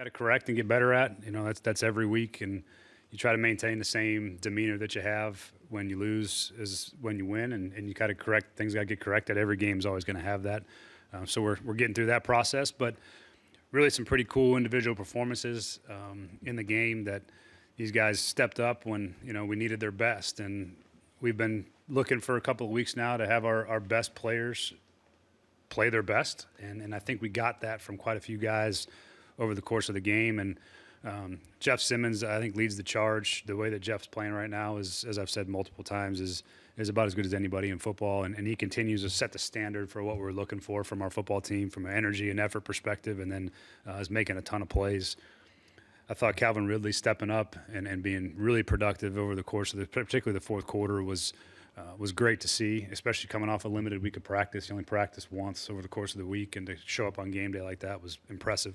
got to correct and get better at. That's every week, and you try to maintain the same demeanor that you have when you lose as when you win, and you got to correct things. Got to get corrected. Every game's always going to have that. So we're getting through that process, but really some pretty cool individual performances in the game that these guys stepped up when we needed their best, and we've been looking for a couple of weeks now to have our best players play their best, and I think we got that from quite a few guys over the course of the game. And Jeff Simmons, I think, leads the charge. The way that Jeff's playing right now is, as I've said multiple times, is about as good as anybody in football, and he continues to set the standard for what we're looking for from our football team from an energy and effort perspective, and then is making a ton of plays. I thought Calvin Ridley stepping up and being really productive over the course of particularly the fourth quarter was great to see, especially coming off a limited week of practice. He only practiced once over the course of the week, and to show up on game day like that was impressive.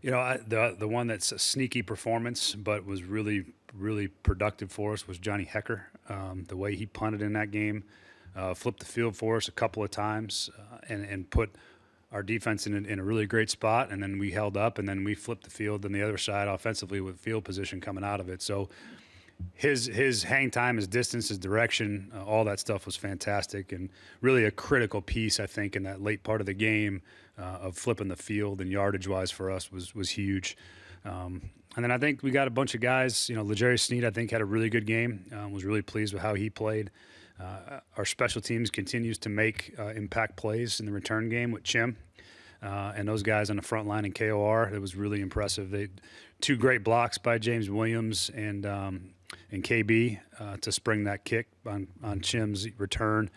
The one that's a sneaky performance but was really, really productive for us was Johnny Hecker. The way he punted in that game, flipped the field for us a couple of times, and put our defense in a really great spot, and then we held up, and then we flipped the field on the other side offensively with field position coming out of it. So his hang time, his distance, his direction, all that stuff was fantastic, and really a critical piece, I think, in that late part of the game of flipping the field and yardage-wise for us was huge. And then I think we got a bunch of guys. L'Jarius Sneed, I think, had a really good game. Was really pleased with how he played. Our special teams continues to make impact plays in the return game with Chim. And those guys on the front line in KOR, it was really impressive. Two great blocks by James Williams and KB to spring that kick on Chim's return.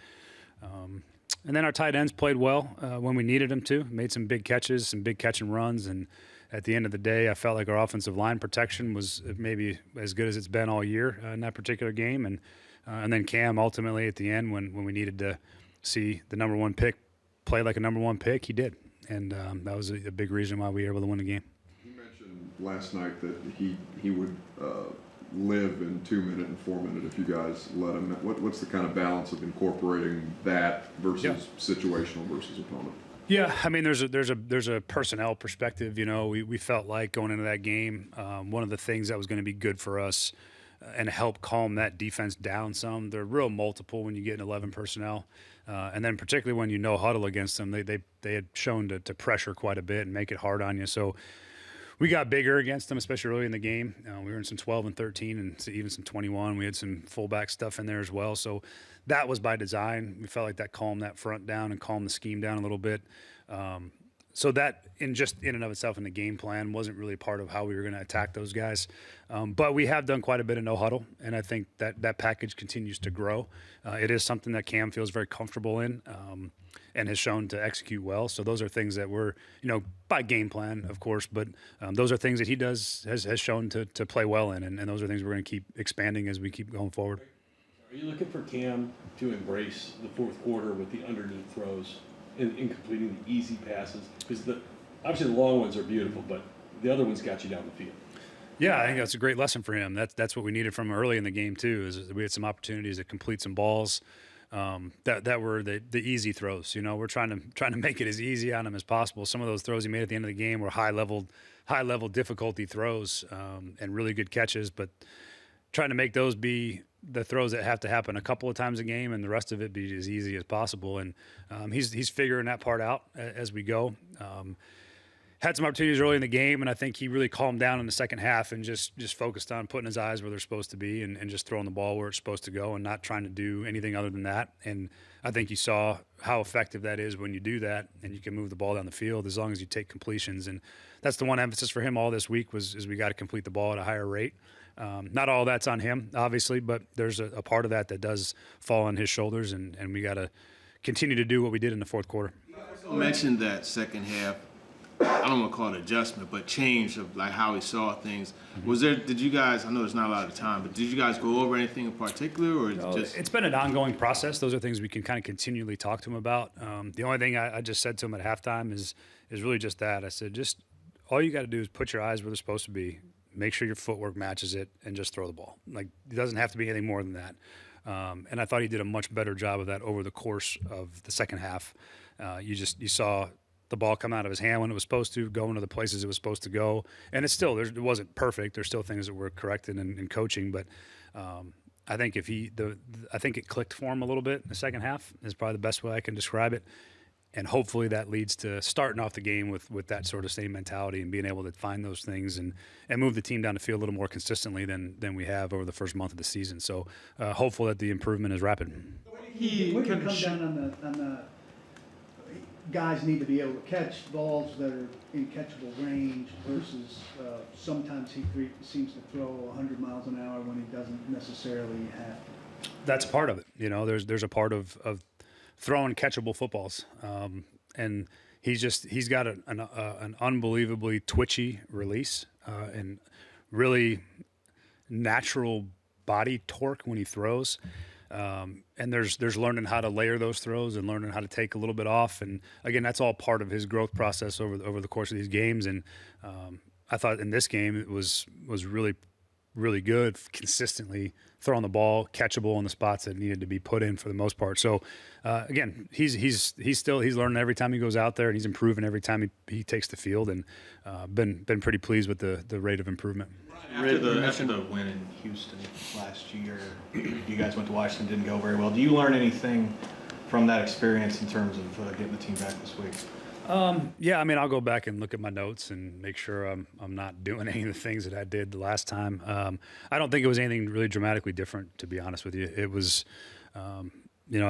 And then our tight ends played well when we needed them to. Made some big catches, some big catch and runs. And at the end of the day, I felt like our offensive line protection was maybe as good as it's been all year in that particular game. And then Cam ultimately at the end when we needed to see the number one pick play like a number one pick, he did. And that was a big reason why we were able to win the game. You mentioned last night that he would live in 2 minute and 4 minute if you guys let him. What's the kind of balance of incorporating that versus situational versus opponent? Yeah, I mean, there's a personnel perspective. We felt like going into that game, one of the things that was going to be good for us and help calm that defense down some. They're real multiple when you get in 11 personnel, and then particularly when you no huddle against them, they had shown to pressure quite a bit and make it hard on you. So we got bigger against them, especially early in the game. We were in some 12 and 13 and even some 21. We had some fullback stuff in there as well. So that was by design. We felt like that calmed that front down and calmed the scheme down a little bit. So that in and of itself in the game plan wasn't really part of how we were going to attack those guys. But we have done quite a bit of no huddle, and I think that package continues to grow. It is something that Cam feels very comfortable in and has shown to execute well. So those are things that we're, by game plan, of course, but those are things that he has shown to play well in, and those are things we're going to keep expanding as we keep going forward. Are you looking for Cam to embrace the fourth quarter with the underneath throws and completing the easy passes? Because obviously the long ones are beautiful, but the other ones got you down the field. Yeah, I think that's a great lesson for him. That's what we needed from him early in the game too. Is we had some opportunities to complete some balls that were the easy throws. We're trying to make it as easy on him as possible. Some of those throws he made at the end of the game were high level difficulty throws and really good catches, but trying to make those be the throws that have to happen a couple of times a game and the rest of it be as easy as possible. And he's figuring that part out as we go. Had some opportunities early in the game, and I think he really calmed down in the second half and just focused on putting his eyes where they're supposed to be and just throwing the ball where it's supposed to go and not trying to do anything other than that. And I think you saw how effective that is when you do that and you can move the ball down the field as long as you take completions. And that's the one emphasis for him all this week is we got to complete the ball at a higher rate. Not all that's on him, obviously, but there's a part of that does fall on his shoulders, and we got to continue to do what we did in the fourth quarter. You mentioned that second half, I don't want to call it adjustment, but change of like how he saw things. Did you guys, I know there's not a lot of time, but did you guys go over anything in particular, or just? It's been an ongoing process. Those are things we can kind of continually talk to him about. The only thing I just said to him at halftime is really just that. I said, just all you got to do is put your eyes where they're supposed to be. Make sure your footwork matches it, and just throw the ball. Like, it doesn't have to be anything more than that. And I thought he did a much better job of that over the course of the second half. You saw the ball come out of his hand when it was supposed to, going to the places it was supposed to go. And it's still, it wasn't perfect. There's still things that were corrected in coaching, but I think I think it clicked for him a little bit in the second half is probably the best way I can describe it. And hopefully that leads to starting off the game with that sort of same mentality and being able to find those things and move the team down the field a little more consistently than we have over the first month of the season. So hopeful that the improvement is rapid. When you come down on the guys need to be able to catch balls that are in catchable range versus sometimes he seems to throw 100 miles an hour when he doesn't necessarily have to. That's part of it. There's a part of throwing catchable footballs, and he's got an unbelievably twitchy release and really natural body torque when he throws. And there's learning how to layer those throws and learning how to take a little bit off. And again, that's all part of his growth process over the course of these games. And I thought in this game it was really, really good, consistently throwing the ball, catchable in the spots that needed to be put in for the most part. So again, he's learning every time he goes out there, and he's improving every time he takes the field, and been pretty pleased with the rate of improvement. After the win in Houston last year, you guys went to Washington, didn't go very well. Do you learn anything from that experience in terms of getting the team back this week? Yeah, I mean, I'll go back and look at my notes and make sure I'm not doing any of the things that I did the last time. I don't think it was anything really dramatically different, to be honest with you. It was, I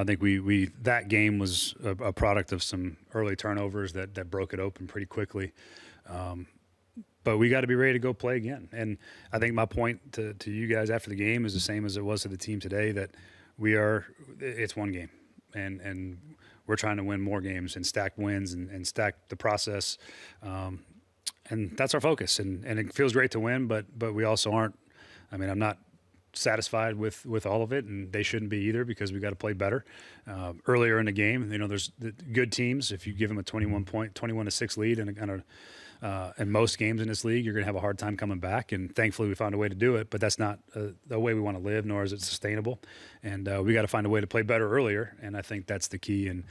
think we that game was a product of some early turnovers that broke it open pretty quickly. But we got to be ready to go play again. And I think my point to you guys after the game is the same as it was to the team today, that it's one game. And we're trying to win more games and stack wins and stack the process. And that's our focus. And it feels great to win, but we also aren't. I mean, I'm not satisfied with all of it, and they shouldn't be either, because we got to play better. Earlier in the game, there's the good teams. If you give them a 21-6 lead in most games in this league, you're going to have a hard time coming back. And thankfully we found a way to do it, but that's not the way we want to live, nor is it sustainable. And we got to find a way to play better earlier. And I think that's the key. And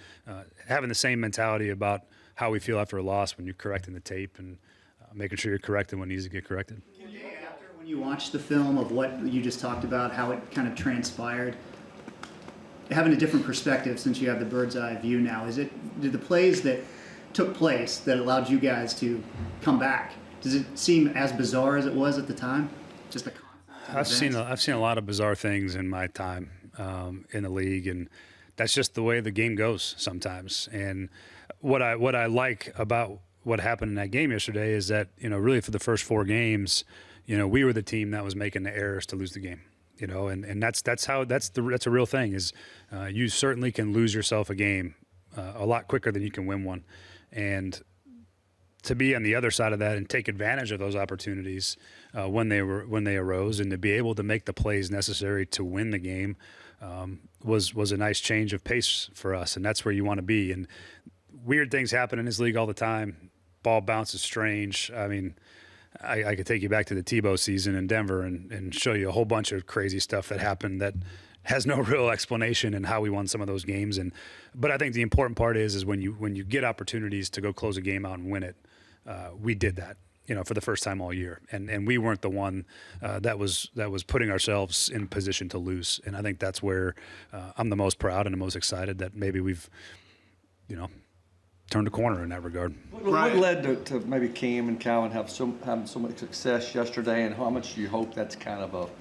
having the same mentality about how we feel after a loss when you're correcting the tape, and making sure you're correcting what needs to get corrected. When you watch the film of what you just talked about, how it kind of transpired, having a different perspective since you have the bird's eye view now, did the plays that took place that allowed you guys to come back, does it seem as bizarre as it was at the time? Just a I've seen a lot of bizarre things in my time in the league, and that's just the way the game goes sometimes. And what I like about what happened in that game yesterday is that, really for the first 4 games, we were the team that was making the errors to lose the game. And that's a real thing. Is you certainly can lose yourself a game a lot quicker than you can win one. And to be on the other side of that and take advantage of those opportunities when they arose, and to be able to make the plays necessary to win the game was a nice change of pace for us. And that's where you want to be. And weird things happen in this league all the time. Ball bounces strange. I mean, I could take you back to the Tebow season in Denver and show you a whole bunch of crazy stuff that happened that has no real explanation in how we won some of those games. But I think the important part is when you get opportunities to go close a game out and win it, we did that, for the first time all year. And we weren't the one that was putting ourselves in position to lose. And I think that's where I'm the most proud and the most excited that maybe we've, turned a corner in that regard. What led to maybe Cam and Calvin having so much success yesterday, and how much do you hope that's kind of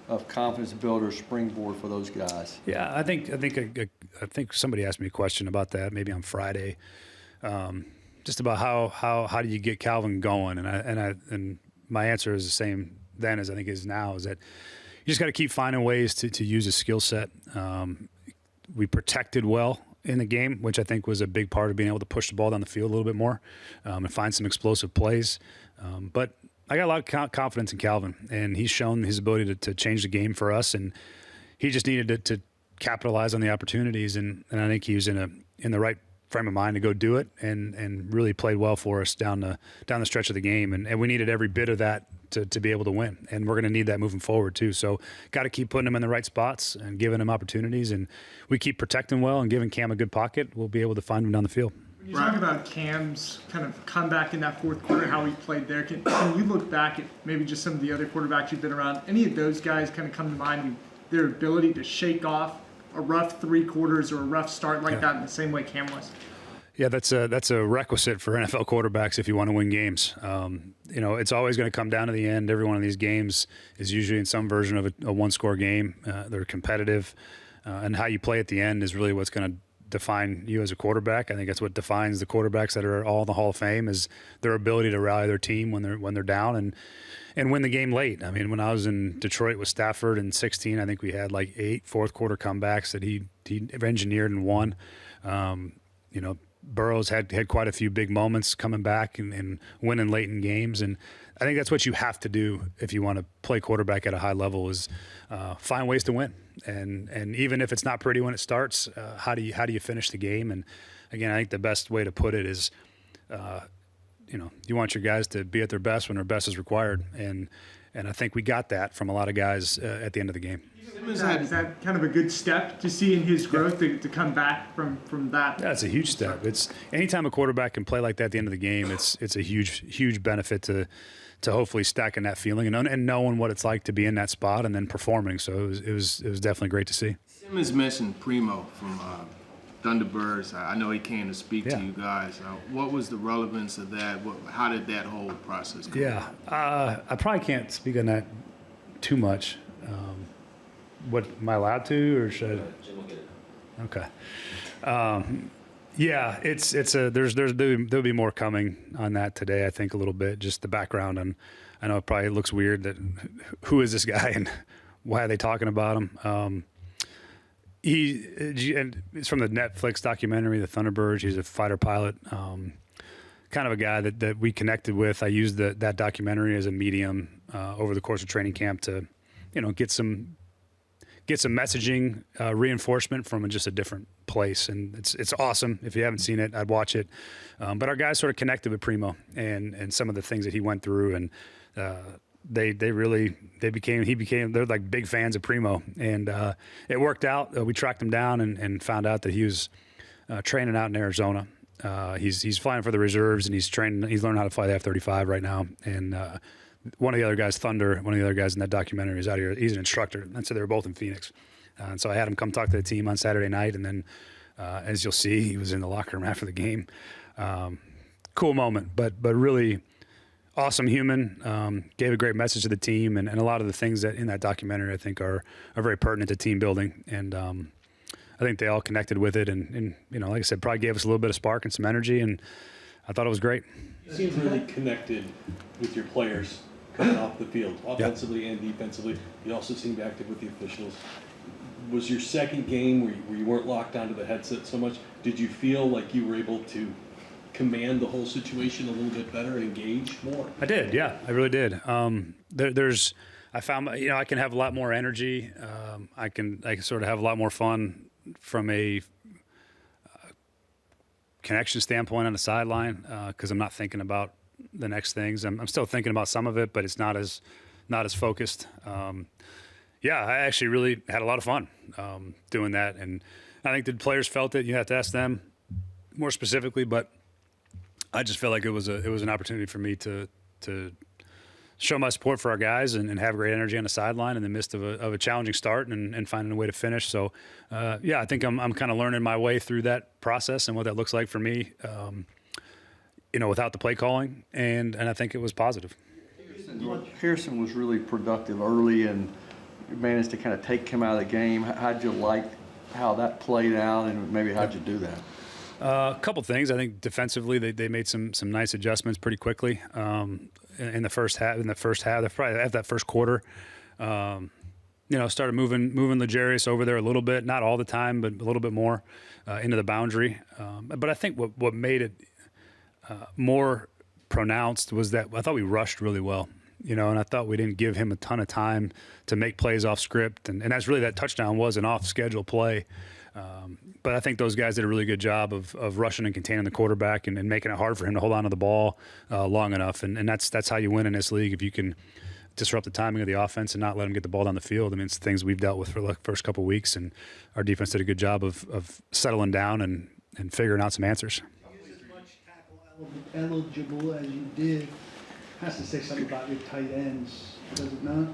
a confidence builder, springboard for those guys? Yeah, I think somebody asked me a question about that maybe on Friday, just about how do you get Calvin going, and my answer is the same then as I think is now, is that you just got to keep finding ways to use his skill set. We protected well in the game, which I think was a big part of being able to push the ball down the field a little bit more and find some explosive plays. But I got a lot of confidence in Calvin, and he's shown his ability to change the game for us, and he just needed to capitalize on the opportunities, and I think he was in the right frame of mind to go do it, and really played well for us down the stretch of the game, and we needed every bit of that to be able to win, and we're going to need that moving forward too. So got to keep putting him in the right spots and giving him opportunities, and we keep protecting well and giving Cam a good pocket, we'll be able to find him down the field. When you talk about Cam's kind of comeback in that fourth quarter, how he played there, can you look back at maybe just some of the other quarterbacks you've been around? Any of those guys kind of come to mind and their ability to shake off a rough 3 quarters or a rough start like that in the same way Cam was? Yeah, that's a requisite for NFL quarterbacks if you want to win games. It's always going to come down to the end. Every one of these games is usually in some version of a one-score game. They're competitive, and how you play at the end is really what's going to define you as a quarterback. I think that's what defines the quarterbacks that are all in the Hall of Fame is their ability to rally their team when they're down and win the game late. I mean, when I was in Detroit with Stafford in 2016, I think we had like 8 fourth quarter comebacks that he engineered and won. Burrow's had quite a few big moments coming back and winning late in games, and I think that's what you have to do if you want to play quarterback at a high level is find ways to win. And even if it's not pretty when it starts, how do you finish the game? And again, I think the best way to put it is, you want your guys to be at their best when their best is required, and I think we got that from a lot of guys at the end of the game. Is that kind of a good step to see in his growth to come back from that? That's a huge step. It's anytime a quarterback can play like that at the end of the game, it's a huge benefit to hopefully stacking that feeling and knowing what it's like to be in that spot and then performing. So it was definitely great to see. Simmons mentioned Primo from Thunderbirds. I know he came to speak to you guys. What was the relevance of that? How did that whole process go? Yeah, I probably can't speak on that too much. What am I allowed to, or should I? Jim will get it. Okay. Yeah, there'll be more coming on that today. I think a little bit, just the background, and I know it probably looks weird that who is this guy and why are they talking about him? It's from the Netflix documentary, The Thunderbirds. He's a fighter pilot, kind of a guy that we connected with. I used that documentary as a medium over the course of training camp to, get some messaging reinforcement from just a different place, and it's awesome. If you haven't seen it, I'd watch it. But our guys sort of connected with Primo and some of the things that he went through, and they're like big fans of Primo, and it worked out. We tracked him down and found out that he was training out in Arizona. He's flying for the reserves, and he's learning how to fly the F-35 right now, and one of the other guys, Thunder, one of the other guys in that documentary is out here. He's an instructor, and so they were both in Phoenix. And so I had him come talk to the team on Saturday night, and then, as you'll see, he was in the locker room after the game. Cool moment, but really awesome human. Gave a great message to the team, and a lot of the things that in that documentary I think are very pertinent to team building. And I think they all connected with it, and like I said, probably gave us a little bit of spark and some energy, and I thought it was great. You seem really connected with your players coming off the field, offensively and defensively. You also seem active with the officials. Was your second game where you weren't locked onto the headset so much? Did you feel like you were able to command the whole situation a little bit better and engage more? I did, yeah, I really did. I found, I can have a lot more energy. I can sort of have a lot more fun from a connection standpoint on the sideline because I'm not thinking about the next things. I'm still thinking about some of it, but it's not as focused. I actually really had a lot of fun doing that, and I think the players felt it. You have to ask them more specifically, but I just felt like it was an opportunity for me to show my support for our guys and have great energy on the sideline in the midst of a challenging start and finding a way to finish. So, I think I'm kind of learning my way through that process and what that looks like for me, without the play calling, and I think it was positive. Harrison was really productive early and managed to kind of take him out of the game. How'd you like how that played out, and maybe how'd you do that? A couple things. I think defensively they made some nice adjustments pretty quickly in the first half. They probably after that first quarter, started moving L'Jarius over there a little bit, not all the time, but a little bit more into the boundary. But I think what made it more pronounced was that I thought we rushed really well. And I thought we didn't give him a ton of time to make plays off script, and that's really that touchdown was an off schedule play. But I think those guys did a really good job of rushing and containing the quarterback and making it hard for him to hold on to the ball long enough. And that's how you win in this league, if you can disrupt the timing of the offense and not let him get the ball down the field. I mean, it's things we've dealt with for the first couple of weeks, and our defense did a good job of settling down and figuring out some answers. eligible as you did, has to say something about your tight ends, does it not?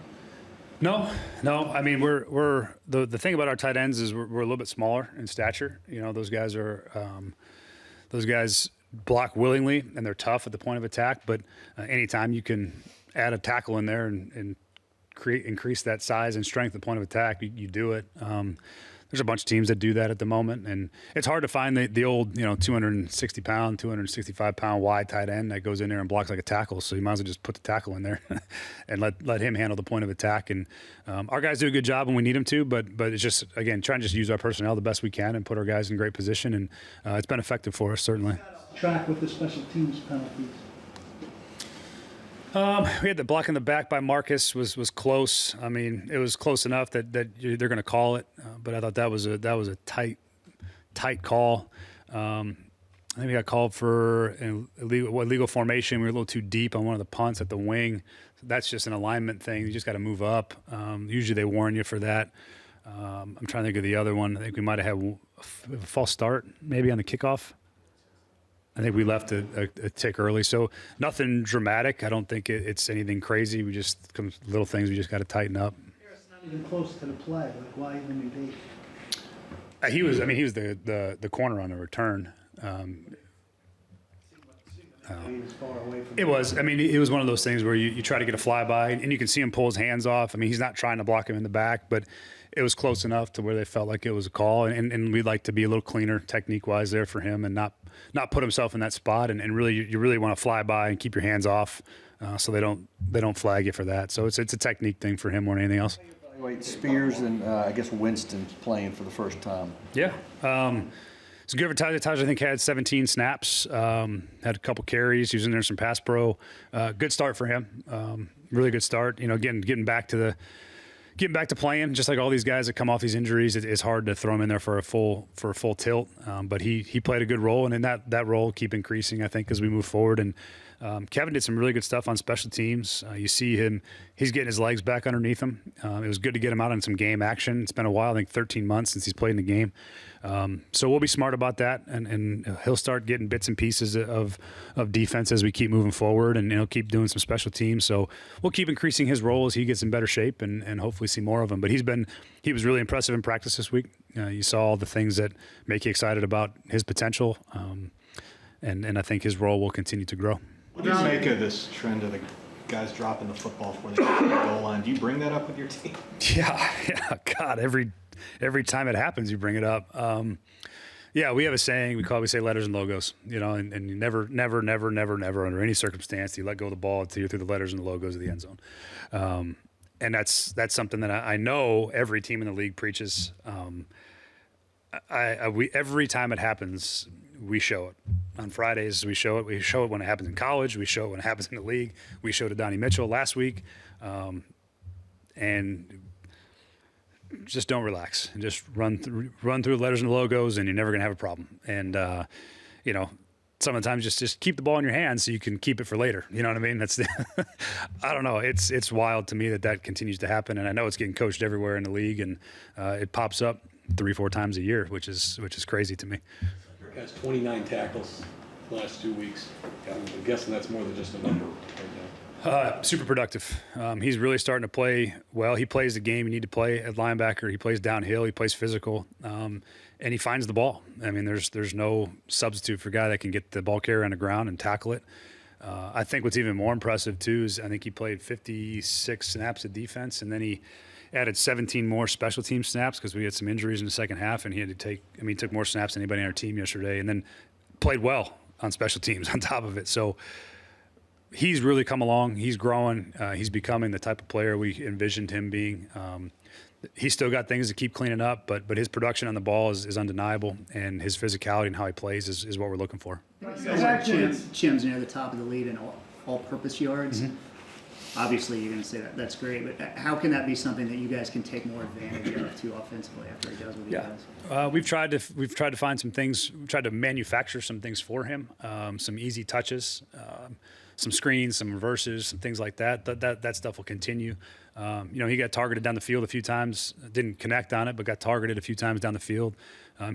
No. I mean, we're the thing about our tight ends is we're a little bit smaller in stature. You know, those guys block willingly and they're tough at the point of attack. But anytime you can add a tackle in there and increase that size and strength at the point of attack, you do it. There's a bunch of teams that do that at the moment, and it's hard to find the old 260 pound, 265 pound wide tight end that goes in there and blocks like a tackle. So you might as well just put the tackle in there and let him handle the point of attack. And our guys do a good job when we need them to, but it's just, again, trying to just use our personnel the best we can and put our guys in great position, and it's been effective for us, certainly. Track with the special teams penalties. We had the block in the back by Marcus was close. I mean, it was close enough that they're going to call it, but I thought that was a tight call. I think we got called for an illegal formation. We were a little too deep on one of the punts at the wing. So that's just an alignment thing. You just got to move up. Usually they warn you for that. I'm trying to think of the other one. I think we might have had a false start maybe on the kickoff. I think we left a tick early, so nothing dramatic. I don't think it's anything crazy. We just little things we just got to tighten up. It's not even close to the play. Like, why even engage? He was the corner on the return. He was far away from It was. I mean, it was one of those things where you try to get a flyby, and you can see him pull his hands off. I mean, he's not trying to block him in the back, but it was close enough to where they felt like it was a call. And we'd like to be a little cleaner technique-wise there for him and not put himself in that spot. And really, you really want to fly by and keep your hands off so they don't flag you for that. So it's a technique thing for him more than anything else. Wait, Spears and I guess Winston playing for the first time. Yeah. It's good for Taj. Taj, I think, had 17 snaps, had a couple carries. He was in there some pass pro. Good start for him. Really good start. Getting back to playing, just like all these guys that come off these injuries. It's hard to throw him in there for a full tilt. But he played a good role, and in that role keep increasing, I think, as we move forward. And Kevin did some really good stuff on special teams. You see him; he's getting his legs back underneath him. It was good to get him out on some game action. It's been a while, I think 13 months since he's played in the game. So we'll be smart about that, and he'll start getting bits and pieces of defense as we keep moving forward, and he'll keep doing some special teams. So we'll keep increasing his role as he gets in better shape, and hopefully see more of him. But he was really impressive in practice this week. You saw all the things that make you excited about his potential, and I think his role will continue to grow. What do you make of this trend of the guys dropping the football before they get to the goal line? Do you bring that up with your team? Yeah. God, every time it happens, you bring it up. Yeah, we have a saying we say letters and logos, and you never under any circumstance do you let go of the ball until you're through the letters and the logos of the end zone. And that's something that I know every team in the league preaches. Every time it happens, we show it. On Fridays, we show it. We show it when it happens in college. We show it when it happens in the league. We showed it Donnie Mitchell last week. And just don't relax and just run through the letters and the logos, and you're never going to have a problem. And, sometimes just keep the ball in your hands so you can keep it for later. You know what I mean? That's I don't know. It's wild to me that continues to happen. And I know it's getting coached everywhere in the league, and it pops up 3-4 times a year, which is crazy to me. Eric has 29 tackles the last 2 weeks. I'm guessing that's more than just a number right now. Super productive. He's really starting to play well. He plays the game you need to play at linebacker. He plays downhill. He plays physical, and he finds the ball. I mean, there's no substitute for a guy that can get the ball carrier on the ground and tackle it. I think what's even more impressive too is I think he played 56 snaps of defense, and then he added 17 more special team snaps because we had some injuries in the second half, and he took more snaps than anybody on our team yesterday, and then played well on special teams on top of it. So he's really come along. He's growing. He's becoming the type of player we envisioned him being. He's still got things to keep cleaning up, but his production on the ball is undeniable, and his physicality and how he plays is what we're looking for. Chim's near the top of the lead in all-purpose yards. Mm-hmm. Obviously, you're going to say that's great, but how can that be something that you guys can take more advantage of too offensively after he does with you guys? We've tried to find some things. We've tried to manufacture some things for him, some easy touches. some screens, some reverses, some things like that. That stuff will continue. He got targeted down the field a few times, didn't connect on it, but got targeted a few times down the field.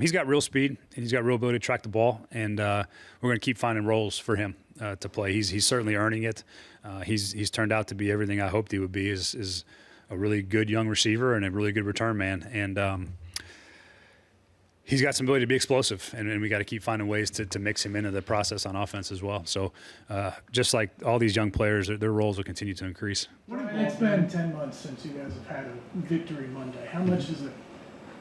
He's got real speed and he's got real ability to track the ball, and we're going to keep finding roles for him to play. He's certainly earning it. He's turned out to be everything I hoped he would be. Is a really good young receiver and a really good return man, and he's got some ability to be explosive, and we got to keep finding ways to mix him into the process on offense as well. So just like all these young players, their roles will continue to increase. It's been 10 months since you guys have had a victory Monday. How much does it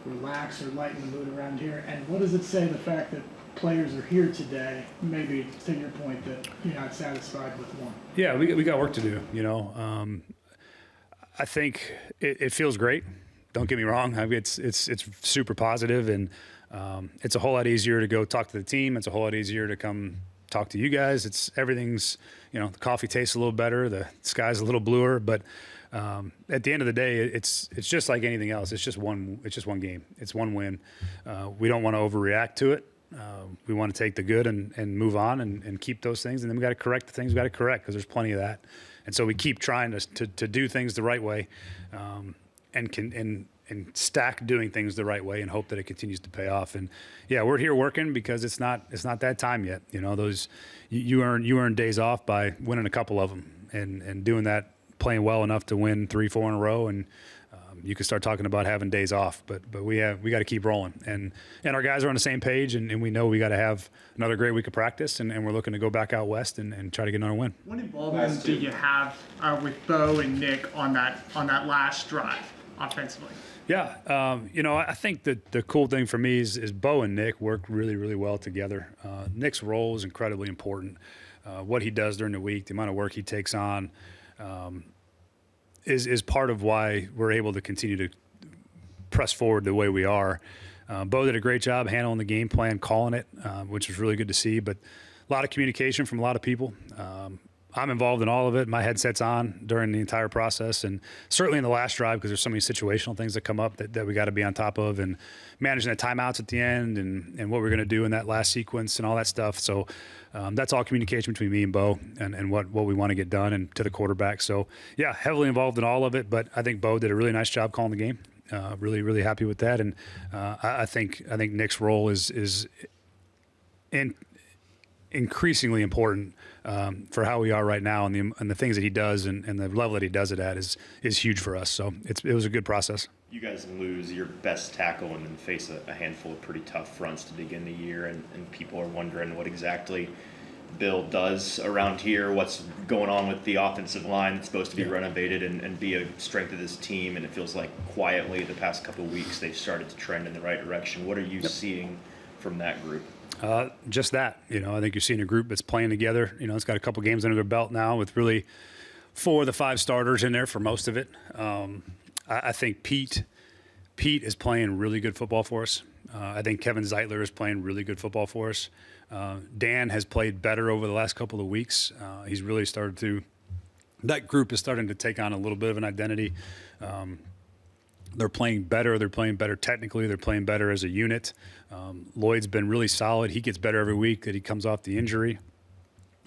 relax or lighten the mood around here? And what does it say, the fact that players are here today, maybe to your point that you're not satisfied with one? Yeah, we got work to do, I think it feels great. Don't get me wrong. I mean, it's super positive, and it's a whole lot easier to go talk to the team. It's a whole lot easier to come talk to you guys. Everything's, the coffee tastes a little better. The sky's a little bluer, but at the end of the day, it's just like anything else. It's just one game. It's one win. We don't want to overreact to it. We want to take the good and move on and keep those things. And then we got to correct the things we got to correct, because there's plenty of that. And so we keep trying to do things the right way, and stack doing things the right way, and hope that it continues to pay off. And yeah, we're here working because it's not that time yet. Those you earn days off by winning a couple of them and doing that, playing well enough to win 3-4 in a row, and you can start talking about having days off. But we got to keep rolling, and our guys are on the same page, and we know we got to have another great week of practice, and we're looking to go back out west and try to get another win. What involvement did you have with Bo and Nick on that last drive offensively? Yeah, I think that the cool thing for me is Bo and Nick work really, really well together. Nick's role is incredibly important. What he does during the week, the amount of work he takes on, is part of why we're able to continue to press forward the way we are. Bo did a great job handling the game plan, calling it, which was really good to see. But a lot of communication from a lot of people. I'm involved in all of it. My headset's on during the entire process, and certainly in the last drive, because there's so many situational things that come up that we got to be on top of, and managing the timeouts at the end, and what we're going to do in that last sequence and all that stuff. So that's all communication between me and Bo, and what we want to get done, and to the quarterback. So yeah, heavily involved in all of it, but I think Bo did a really nice job calling the game. Really, really happy with that. And I think Nick's role is increasingly important for how we are right now, and the things that he does, and the level that he does it at is huge for us. So it was a good process. You guys lose your best tackle and then face a handful of pretty tough fronts to begin the year, and people are wondering what exactly Bill does around here, what's going on with the offensive line that's supposed to be renovated and be a strength of this team, and it feels like quietly the past couple of weeks they've started to trend in the right direction. What are you seeing from that group? Just that, I think you're seeing a group that's playing together. It's got a couple games under their belt now, with really 4 of the 5 starters in there for most of it. I think Pete is playing really good football for us. I think Kevin Zeitler is playing really good football for us. Dan has played better over the last couple of weeks. He's really started to. That group is starting to take on a little bit of an identity. They're playing better. They're playing better technically. They're playing better as a unit. Lloyd's been really solid. He gets better every week that he comes off the injury.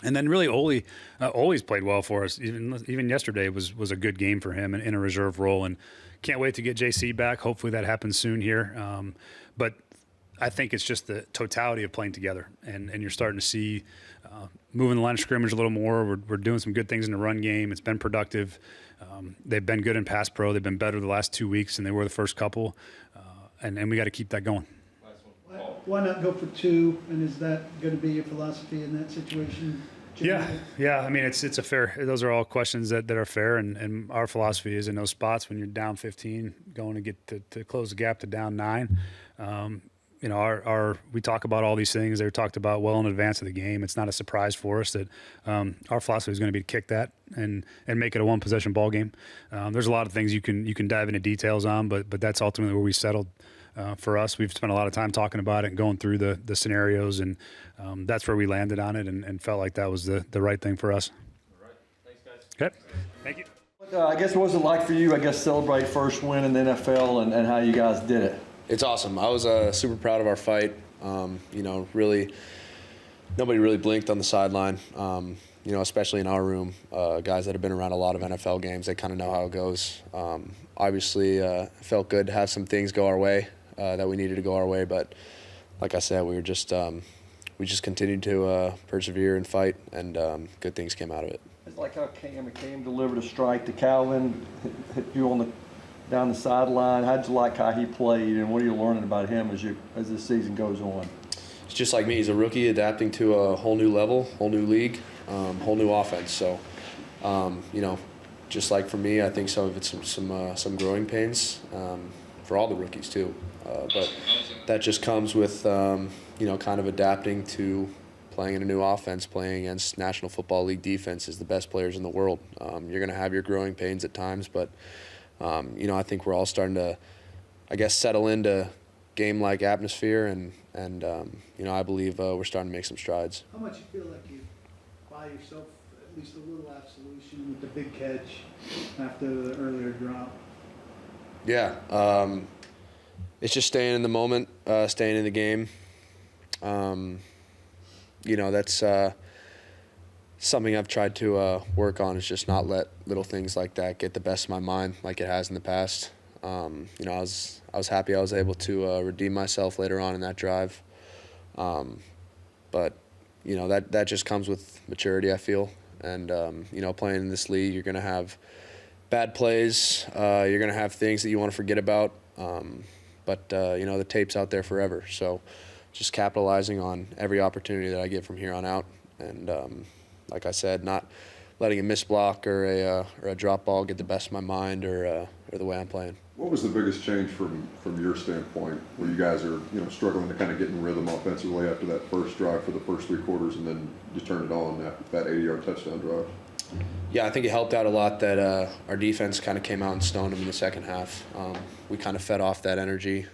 And then really Ole's played well for us. Even yesterday was a good game for him in a reserve role. And can't wait to get JC back. Hopefully that happens soon here. But I think it's just the totality of playing together. And you're starting to see moving the line of scrimmage a little more. We're doing some good things in the run game. It's been productive. They've been good in pass pro. They've been better the last 2 weeks than they were the first couple. And we got to keep that going. Why not go for 2? And is that going to be your philosophy in that situation? Yeah. I mean, it's a fair. Those are all questions that are fair, and our philosophy is in those spots when you're down 15, going to get to close the gap to down 9. We talk about all these things. They're talked about well in advance of the game. It's not a surprise for us that our philosophy is going to be to kick that and make it a 1-possession ball game. There's a lot of things you can dive into details on, but that's ultimately where we settled. For us, we've spent a lot of time talking about it and going through the scenarios, and that's where we landed on it and felt like that was the right thing for us. All right. Thanks, guys. Okay. Thank you. I guess what was it like for you, celebrate first win in the NFL and how you guys did it? It's awesome. I was super proud of our fight. Really, nobody really blinked on the sideline. especially in our room, guys that have been around a lot of NFL games, they kind of know how it goes. Obviously, it felt good to have some things go our way that we needed to go our way, but like I said, we just continued to persevere and fight, and good things came out of it. It's like how Cam delivered a strike to Calvin, hit you down the sideline. How'd you like how he played, and what are you learning about him as this season goes on? It's just like me. He's a rookie adapting to a whole new level, whole new league, whole new offense. So, just like for me, I think some of it's some growing pains for all the rookies too. But that just comes with kind of adapting to playing in a new offense, playing against National Football League defenses, the best players in the world. You're going to have your growing pains at times, but I think we're all starting to, settle into game-like atmosphere, and I believe we're starting to make some strides. How much you feel like you buy yourself at least a little absolution with the big catch after the earlier drop? Yeah, it's just staying in the moment, staying in the game. That's something I've tried to work on, is just not let little things like that get the best of my mind like it has in the past. I was happy I was able to redeem myself later on in that drive. But that just comes with maturity, I feel. And, playing in this league, you're going to have bad plays. You're going to have things that you want to forget about. But the tape's out there forever. So just capitalizing on every opportunity that I get from here on out. And like I said, not letting a missed block or a drop ball get the best of my mind or the way I'm playing. What was the biggest change from your standpoint, where you guys are struggling to kind of get in rhythm offensively after that first drive for the first 3 quarters, and then you turned it on that 80-yard touchdown drive? Yeah, I think it helped out a lot that our defense kind of came out and stoned them in the second half. We kind of fed off that energy.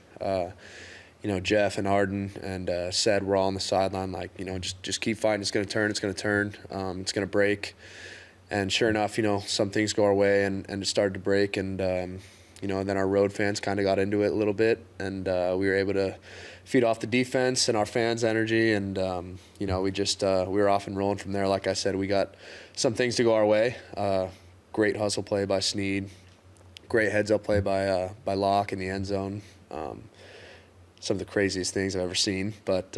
Jeff and Arden and Sed were all on the sideline, just keep fighting. It's going to turn. It's going to turn. It's going to break. And sure enough, some things go our way, and it started to break. And then our road fans kind of got into it a little bit, and we were able to feed off the defense and our fans' energy. And we were off and rolling from there. Like I said, we got some things to go our way. Great hustle play by Snead. Great heads-up play by Locke in the end zone. Some of the craziest things I've ever seen. But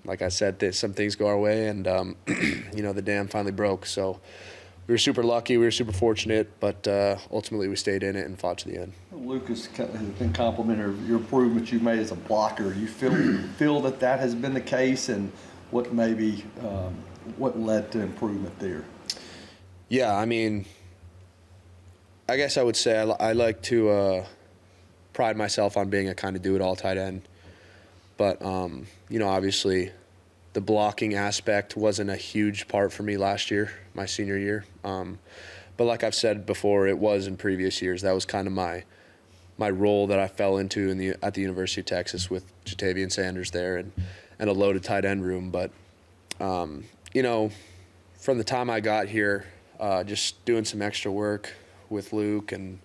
like I said, some things go our way, and the dam finally broke. So we were super lucky. We were super fortunate, but ultimately we stayed in it and fought to the end. Lucas has been complimentary of your improvements you've made as a blocker. You feel that has been the case, and what what led to improvement there? Yeah, I guess I would say I like to pride myself on being a kind of do-it-all tight end. But, obviously the blocking aspect wasn't a huge part for me last year, my senior year. But like I've said before, it was in previous years. That was kind of my role that I fell into at the University of Texas with Jatavian Sanders there and a loaded tight end room. But, from the time I got here, just doing some extra work with Luke and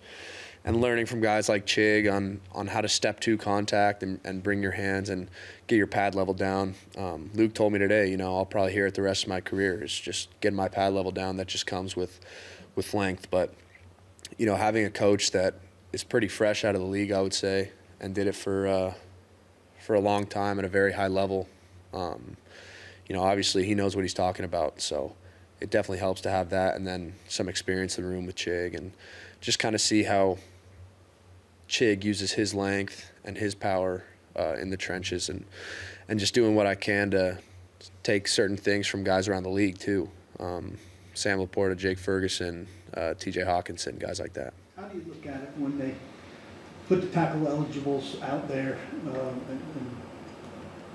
learning from guys like Chig on how to step to contact and bring your hands and get your pad level down. Luke told me today, I'll probably hear it the rest of my career, is just getting my pad level down. That just comes with length. But, having a coach that is pretty fresh out of the league, I would say, and did it for a long time at a very high level, obviously he knows what he's talking about. So it definitely helps to have that, and then some experience in the room with Chig, and just kind of see how Chig uses his length and his power in the trenches, and just doing what I can to take certain things from guys around the league too. Sam Laporta, Jake Ferguson, TJ Hawkinson, guys like that. How do you look at it when they put the tackle eligibles out there and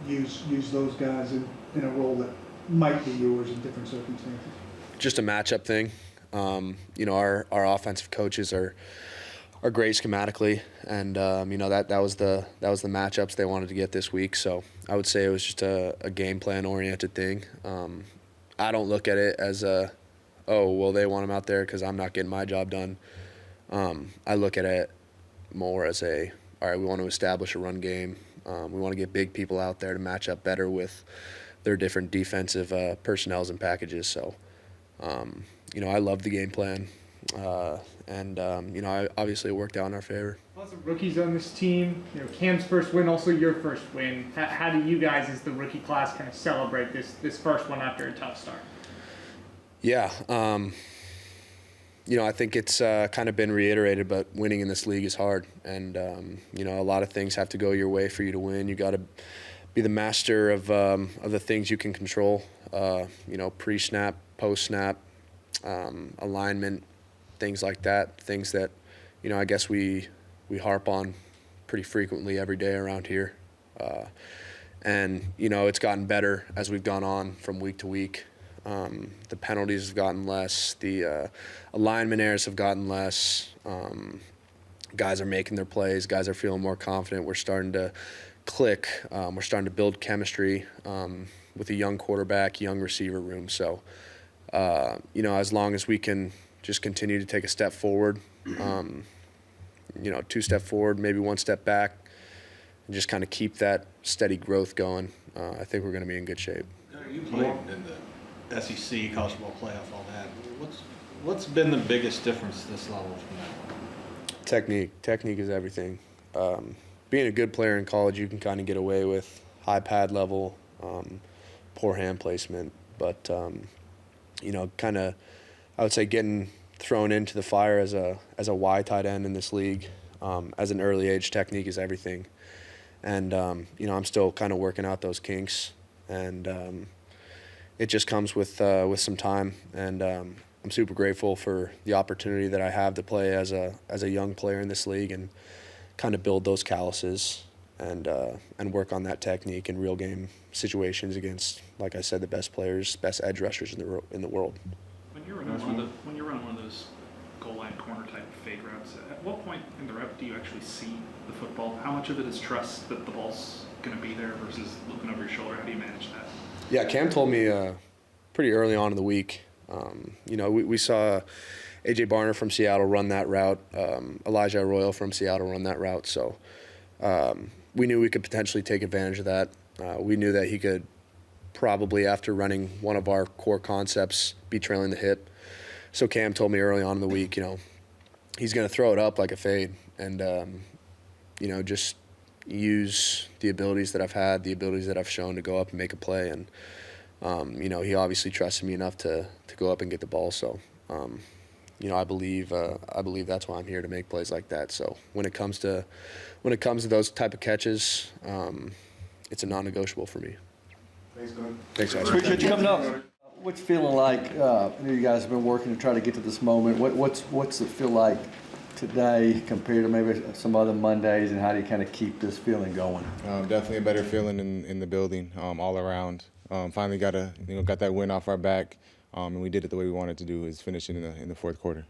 use those guys in a role that might be yours in different circumstances? Just a matchup thing. Our offensive coaches are great schematically, and that was the matchups they wanted to get this week. So I would say it was just a game plan oriented thing. I don't look at it as they want him out there because I'm not getting my job done. I look at it more as all right, we want to establish a run game. We want to get big people out there to match up better with their different defensive personnels and packages. So I love the game plan, obviously it worked out in our favor. Lots of rookies on this team. Cam's first win, also your first win. How do you guys, as the rookie class, kind of celebrate this first one after a tough start? Yeah, I think it's kind of been reiterated, but winning in this league is hard, and a lot of things have to go your way for you to win. You got to be the master of the things you can control. Pre-snap, post-snap, alignment, things like that. Things that I guess we harp on pretty frequently every day around here. It's gotten better as we've gone on from week to week. The penalties have gotten less. The alignment errors have gotten less. Guys are making their plays. Guys are feeling more confident. We're starting to click. We're starting to build chemistry with a young quarterback, young receiver room. So, as long as we can just continue to take a step forward, 2 step forward, maybe 1 step back, and just kind of keep that steady growth going, I think we're going to be in good shape. You played in the SEC, college football playoff, all that. What's been the biggest difference this level from that one? Technique is everything. Being a good player in college, you can kind of get away with high pad level, poor hand placement, but kind of, I would say, getting thrown into the fire as a Y tight end in this league as an early age, technique is everything. And I'm still kind of working out those kinks, and it just comes with some time. And I'm super grateful for the opportunity that I have to play as a young player in this league and kind of build those calluses and work on that technique in real game situations against, like I said, the best players, best edge rushers in the world. When you're running one of those goal line corner type fade routes, at what point in the route do you actually see the football? How much of it is trust that the ball's going to be there versus looking over your shoulder? How do you manage that? Yeah, Cam told me pretty early on in the week. We saw A.J. Barner from Seattle run that route, Elijah Arroyo from Seattle run that route. So we knew we could potentially take advantage of that. We knew that he could probably, after running one of our core concepts, be trailing the hip. So Cam told me early on in the week, he's going to throw it up like a fade and, just use the abilities that I've had, the abilities that I've shown to go up and make a play. And, he obviously trusted me enough to go up and get the ball. So, I believe that's why I'm here, to make plays like that. So when it comes to those type of catches, it's a non-negotiable for me. Thanks, Gunnar. Thanks, guys. Appreciate you coming up. What's it feeling like? I know you guys have been working to try to get to this moment. What's it feel like today compared to maybe some other Mondays, and how do you kind of keep this feeling going? Definitely a better feeling in the building all around. Finally got that win off our back, and we did it the way we wanted to do, is finishing in the fourth quarter.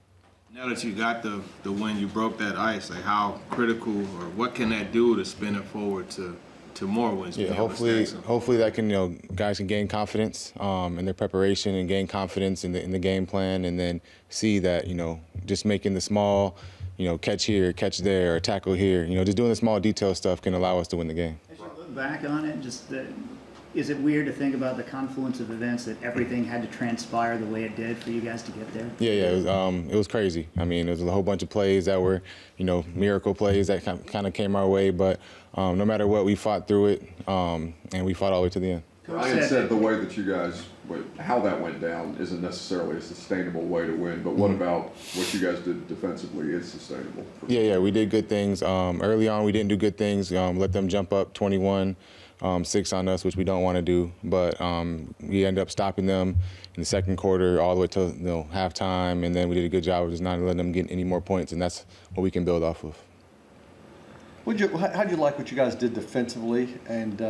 Now that you got the win, you broke that ice. Like, how critical, or what can that do to spin it forward to more wins? Yeah, hopefully that can, guys can gain confidence in their preparation and gain confidence in the game plan, and then see that, just making the small, catch here, catch there, or tackle here, just doing the small detail stuff can allow us to win the game. As you look back on it, is it weird to think about the confluence of events that everything had to transpire the way it did for you guys to get there? Yeah, it was crazy. I mean, it was a whole bunch of plays that were, miracle plays that kind of came our way, but no matter what, we fought through it, and we fought all the way to the end. Brian said the way that you guys, how that went down isn't necessarily a sustainable way to win, but what about what you guys did defensively is sustainable? Yeah, we did good things. Early on, we didn't do good things. Let them jump up 21-6 on us, which we don't want to do, but we ended up stopping them in the second quarter all the way till halftime, and then we did a good job of just not letting them get any more points, and that's what we can build off of. How'd you like what you guys did defensively? And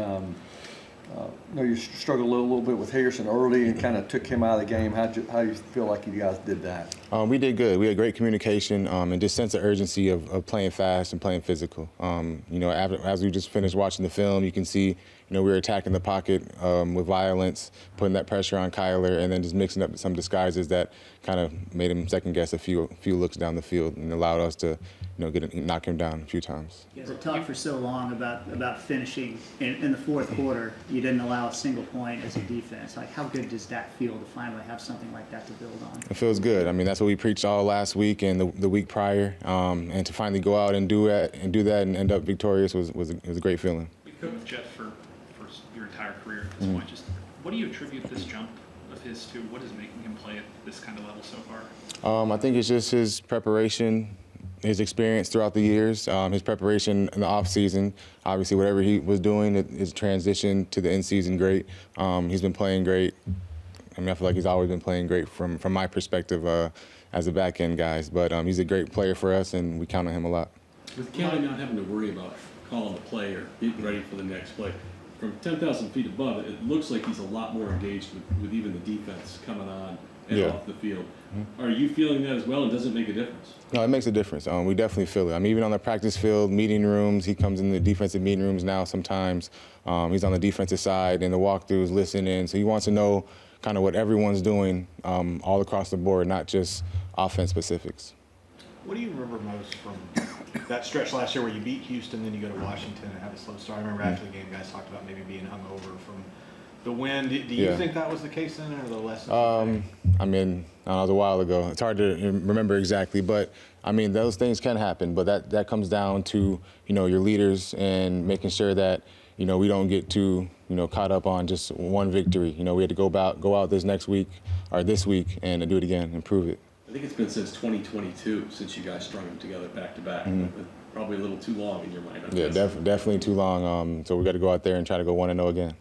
you struggled a little bit with Harrison early and kind of took him out of the game. How do you feel like you guys did that? We did good. We had great communication and just sense of urgency of playing fast and playing physical. As we just finished watching the film, you can see we were attacking the pocket with violence, putting that pressure on Kyler, and then just mixing up some disguises that kind of made him second guess a few looks down the field and allowed us to, knock him down a few times. You guys have talked for so long about finishing in the fourth quarter. You didn't allow a single point as a defense. Like, how good does that feel to finally have something like that to build on? It feels good. I mean, that's what we preached all last week and the week prior, and to finally go out and do that and end up victorious was a great feeling. You've been with Jet for your entire career at this point. Just what do you attribute this jump of his to? What is making him play at this kind of level so far? I think it's just his preparation, his experience throughout the years, his preparation in the off season. Obviously, whatever he was doing, his transition to the end season, great. He's been playing great. I mean, I feel like he's always been playing great from my perspective as a back end guys. But he's a great player for us, and we count on him a lot. With Kelly not having to worry about calling the play or getting ready for the next play, from 10,000 feet above, it looks like he's a lot more engaged with even the defense coming on and off the field. Are you feeling that as well, and does it make a difference? No, it makes a difference. We definitely feel it. I mean, even on the practice field, meeting rooms, he comes in the defensive meeting rooms now sometimes. He's on the defensive side in the walkthroughs, listening. So he wants to know kind of what everyone's doing all across the board, not just offense specifics. What do you remember most from that stretch last year where you beat Houston, then you go to Washington and have a slow start? I remember after the game, guys talked about maybe being hungover from the win. Do you think that was the case then, or the lessons? I mean, I don't know, it was a while ago. It's hard to remember exactly, but I mean, those things can happen. But that comes down to your leaders and making sure that we don't get too caught up on just one victory. We had to go out this week and do it again and prove it. I think it's been since 2022 since you guys strung them together back to back. Probably a little too long in your mind. Yeah, definitely too long. So we got to go out there and try to go 1-0 again.